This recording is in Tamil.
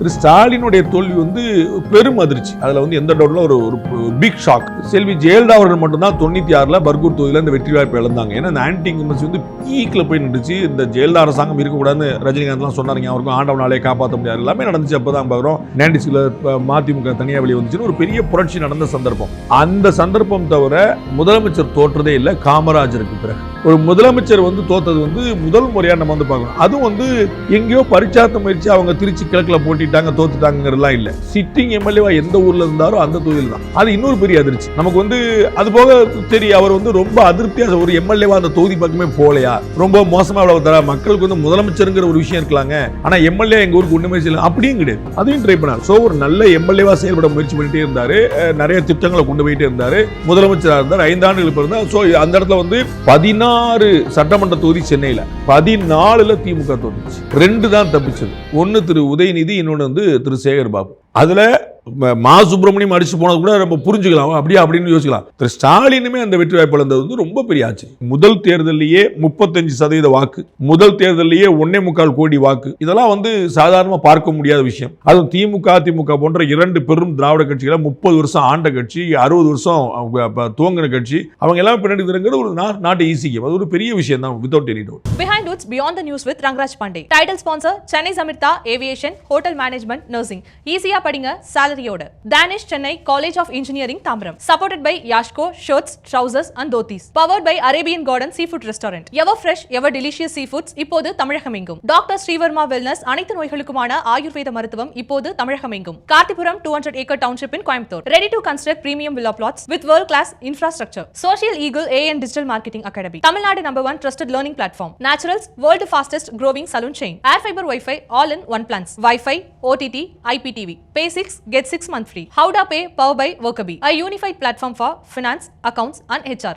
திரு ஸ்டாலினுடைய தோல்வி வந்து பெரும் அதிர்ச்சி. அதுல வந்து எந்த டவுட்ல ஒரு பிக் ஷாக். செல்வி ஜெயலலிதா அவர்கள் மட்டும்தான் 96ல பர்கூர் தொகுதியில இந்த வெற்றி வாய்ப்பு இழந்தாங்க. ஏன்னா இந்த ஆன்டி இன்கம்பன்சி வந்து பீக்ல போய் நின்றுச்சு. இந்த ஜெயலலிதா அரசாங்கம் இருக்கக்கூடாதுன்னு ரஜினிகாந்த்லாம் சொன்னாருங்க. அவருக்கும் ஆண்டவனாலே காப்பாற்ற முடியாது. எல்லாமே நடந்துச்சு. அப்பதான் பார்க்குறோம் 96ல மதிமுக தனியாக வெளியே வந்துச்சுன்னு ஒரு பெரிய புரட்சி நடந்த சந்தர்ப்பம். அந்த சந்தர்ப்பம் தவிர முதலமைச்சர் தோற்றதே இல்லை. காமராஜருக்கு பிறகு ஒரு முதலமைச்சர் வந்து தோத்தது வந்து முதல் முறையா நம்ம வந்து பார்க்கணும். அதுவும் வந்து எங்கேயோ பரிச்சார்த்த முயற்சி அவங்க திருச்சி கிழக்குல போட்டிட்டாங்க தோத்துட்டாங்கிறதுலாம் இல்ல. சிட்டிங் எம்எல்ஏவா எந்த ஊர்ல இருந்தாரோ அந்த தொகுதியில் தான். அது இன்னொரு பெரிய அதிர்ச்சி நமக்கு வந்து. அது போக சரி, அவர் வந்து ரொம்ப அதிருப்தியா ஒரு எம்எல்ஏவா அந்த தொகுதி பக்கமே போலையா, ரொம்ப மோசமா அவ்வளவு தர மக்களுக்கு வந்து முதலமைச்சருங்கிற ஒரு விஷயம் இருக்கலாங்க. ஆனா எம்எல்ஏ எங்க ஊருக்கு ஒண்ணுமே செய்யல அப்படியும் கிடையாது. அதையும் ட்ரை பண்ணார். சோ ஒரு நல்ல எம்எல்ஏவா செயல்பட முயற்சி பண்ணிட்டே இருந்தாரு. நிறைய திட்டங்களை கொண்டு போயிட்டே இருந்தாரு. முதலமைச்சராக இருந்தார். 5 ஆண்டுகளுக்கு இருந்தார். சோ அந்த இடத்துல வந்து 16 சட்டமன்ற தொகுதி சென்னையில 14ல திமுக தோத்துச்சு. 2 தான் தப்பிச்சது. ஒன்னு திரு உதயநிதி, இன்னொன்னு வந்து திரு சேகர் பாபு. அதுல மா சுப்பிரமணியம் அடிச்சு போனது கூட நம்ம புரிஞ்சுக்கலாம். அப்படியே அப்படின்னு யோசிக்கலாம். திரு ஸ்டாலினுமே அந்த வெற்றி வாய்ப்பு இழந்தது வந்து ரொம்ப பெரிய ஆச்சு. முதல் தேர்தலிலேயே 35% வாக்கு, முதல் தேர்தலிலேயே 1.25 கோடி வாக்கு. இதெல்லாம் வந்து சாதாரணமா பார்க்க முடியாத விஷயம். அதுவும் திமுக அதிமுக போன்ற 2 பெரும் திராவிட கட்சிகளை 30 வருஷம் ஆண்ட கட்சி, 60 வருஷம் துவங்கின கட்சி, அவங்க எல்லாம் பின்னாடி இருக்கிற ஒரு நாட்டு ஈஸிக்கும். அது ஒரு பெரிய விஷயம் தான். Without any doubt. Behind Roots Beyond the News with Rangraj Pandey. Title sponsor Chennai Samirtha Aviation Hotel Management Nursing. ஈஸியா படிங்க salary யோட. Danish Chennai College of Engineering Tambaram. Supported by Yashko Shirts, Trousers and Dhotis. Powered by Arabian Garden Seafood Restaurant. Ever fresh, ever delicious seafoods இப்போது தமிழகமெங்கும். டாக்டர் ஸ்ரீவர்மா வெல்னஸ் அனைத்து நோய்களுக்குமான ஆயுர்வேத மருத்துவம் இப்போது தமிழகமெங்கும். கார்த்திபுரம் 200 acre township in Coimbatore. Ready to construct premium villa plots with world class infrastructure. Social Eagle AN Digital Marketing Academy. Tamil Nadu #1 trusted learning platform. Naturals world fastest growing salon chain. Air fiber Wi-Fi all in one plans. Wi-Fi, OTT, IPTV. Pay 6 get 6 month free. Howda Pay powered by Workaby. A unified platform for finance, accounts and HR.